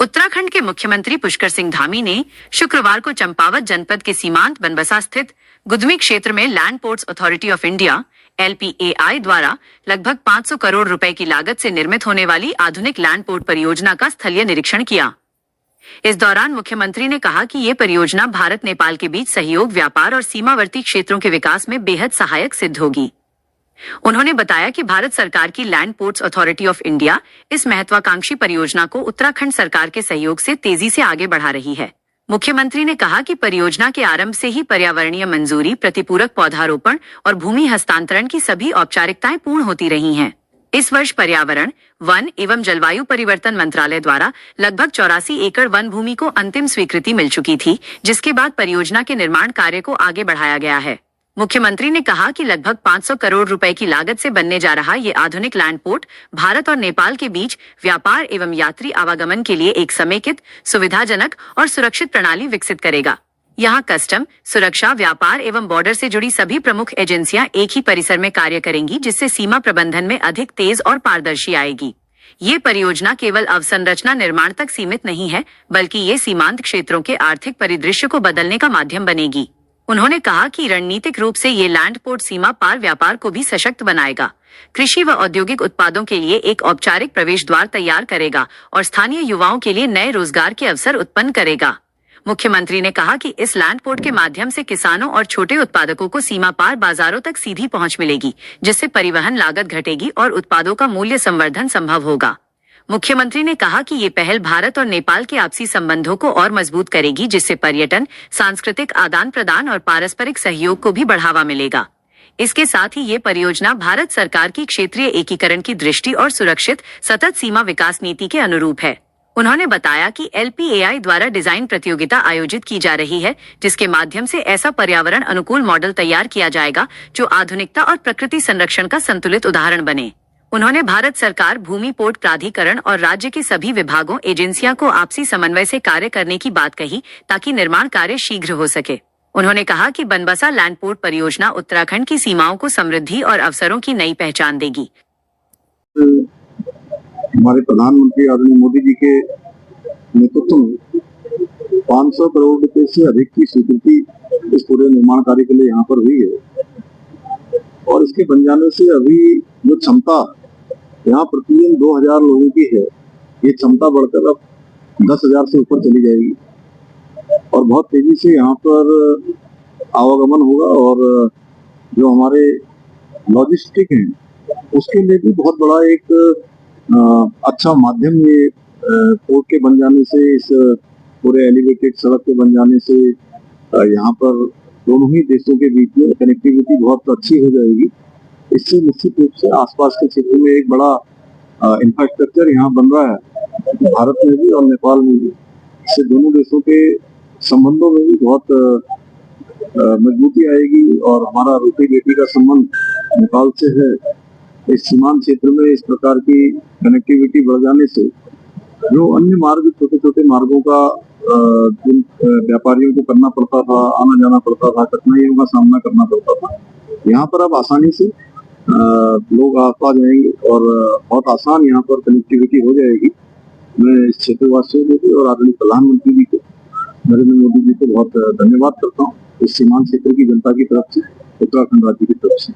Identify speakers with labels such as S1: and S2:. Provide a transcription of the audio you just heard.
S1: उत्तराखंड के मुख्यमंत्री पुष्कर सिंह धामी ने शुक्रवार को चंपावत जनपद के सीमांत बनबसा स्थित गुदमी क्षेत्र में land ports authority of India (LPAI) द्वारा लगभग 500 करोड़ रुपए की लागत से निर्मित होने वाली आधुनिक लैंड पोर्ट परियोजना का स्थलीय निरीक्षण किया। इस दौरान मुख्यमंत्री ने कहा कि ये परियोजना भारत नेपाल के बीच सहयोग, व्यापार और सीमावर्ती क्षेत्रों के विकास में बेहद सहायक सिद्ध होगी। उन्होंने बताया कि भारत सरकार की land ports authority of India इस महत्वाकांक्षी परियोजना को उत्तराखंड सरकार के सहयोग से तेजी से आगे बढ़ा रही है। मुख्यमंत्री ने कहा कि परियोजना के आरंभ से ही पर्यावरणीय मंजूरी, प्रतिपूरक पौधारोपण और भूमि हस्तांतरण की सभी औपचारिकताएं पूर्ण होती रही हैं। इस वर्ष पर्यावरण, वन एवं जलवायु परिवर्तन मंत्रालय द्वारा लगभग 84 एकड़ वन भूमि को अंतिम स्वीकृति मिल चुकी थी, जिसके बाद परियोजना के निर्माण कार्य को आगे बढ़ाया गया है। मुख्यमंत्री ने कहा कि लगभग 500 करोड़ रुपए की लागत से बनने जा रहा ये आधुनिक लैंड पोर्ट भारत और नेपाल के बीच व्यापार एवं यात्री आवागमन के लिए एक समेकित, सुविधाजनक और सुरक्षित प्रणाली विकसित करेगा। यहाँ कस्टम, सुरक्षा, व्यापार एवं बॉर्डर से जुड़ी सभी प्रमुख एजेंसियां एक ही परिसर में कार्य करेंगी, जिससे सीमा प्रबंधन में अधिक तेज और पारदर्शी आएगी। ये परियोजना केवल अवसंरचना निर्माण तक सीमित नहीं है, बल्कि ये सीमांत क्षेत्रों के आर्थिक परिदृश्य को बदलने का माध्यम बनेगी। उन्होंने कहा कि रणनीतिक रूप से ये लैंड पोर्ट सीमा पार व्यापार को भी सशक्त बनाएगा, कृषि व औद्योगिक उत्पादों के लिए एक औपचारिक प्रवेश द्वार तैयार करेगा और स्थानीय युवाओं के लिए नए रोजगार के अवसर उत्पन्न करेगा। मुख्यमंत्री ने कहा कि इस लैंड पोर्ट के माध्यम से किसानों और छोटे उत्पादकों को सीमा पार बाजारों तक सीधी पहुंच मिलेगी, जिससे परिवहन लागत घटेगी और उत्पादों का मूल्य संवर्धन संभव होगा। मुख्यमंत्री ने कहा कि ये पहल भारत और नेपाल के आपसी संबंधों को और मजबूत करेगी, जिससे पर्यटन, सांस्कृतिक आदान प्रदान और पारस्परिक सहयोग को भी बढ़ावा मिलेगा। इसके साथ ही ये परियोजना भारत सरकार की क्षेत्रीय एकीकरण की दृष्टि और सुरक्षित, सतत सीमा विकास नीति के अनुरूप है। उन्होंने बताया कि LPAI द्वारा डिजाइन प्रतियोगिता आयोजित की जा रही है, जिसके माध्यम से ऐसा पर्यावरण अनुकूल मॉडल तैयार किया जाएगा जो आधुनिकता और प्रकृति संरक्षण का संतुलित उदाहरण बने। उन्होंने भारत सरकार, भूमि पोर्ट प्राधिकरण और राज्य के सभी विभागों, एजेंसियों को आपसी समन्वय से कार्य करने की बात कही, ताकि निर्माण कार्य शीघ्र हो सके। उन्होंने कहा कि बनबसा लैंड पोर्ट परियोजना उत्तराखंड की सीमाओं को समृद्धि और अवसरों की नई पहचान देगी।
S2: हमारे प्रधानमंत्री आदरणीय मोदी जी के नेतृत्व में 500 करोड़ रुपए से अधिक की स्वीकृति इस पूरे निर्माण कार्य के लिए यहाँ पर हुई है और इसके बन जाने से अभी जो क्षमता यहाँ प्रतिदिन 2000 लोगों की है, ये क्षमता बढ़कर अब 10,000 से ऊपर चली जाएगी और बहुत तेजी से यहाँ पर आवागमन होगा और जो हमारे लॉजिस्टिक हैं उसके लिए भी बहुत बड़ा एक अच्छा माध्यम ये पोर्ट के बन जाने से, इस पूरे एलिवेटेड सड़क के बन जाने से यहाँ पर दोनों ही देशों के बीच में कनेक्टिविटी बहुत अच्छी हो जाएगी। इससे निश्चित रूप से आसपास के क्षेत्र में एक बड़ा इंफ्रास्ट्रक्चर यहाँ बन रहा है, भारत में भी और नेपाल में भी। इससे दोनों देशों के संबंधों में भी बहुत मजबूती आएगी और हमारा रोटी बेटी का संबंध नेपाल से है। इस सीमांत क्षेत्र में इस प्रकार की कनेक्टिविटी बढ़ जाने से जो अन्य मार्ग, छोटे छोटे मार्गों का जिन व्यापारियों को करना पड़ता था, आना जाना पड़ता था, कठिनाइयों का सामना करना पड़ता था, यहाँ पर अब आसानी से लोग आ जाएंगे और बहुत आसान यहाँ पर कनेक्टिविटी हो जाएगी। मैं इस क्षेत्रवासियों को भी और आदरणीय प्रधानमंत्री जी को, नरेंद्र मोदी जी को बहुत धन्यवाद करता हूँ इस सीमांत क्षेत्र की जनता की तरफ से, उत्तराखंड राज्य की तरफ से।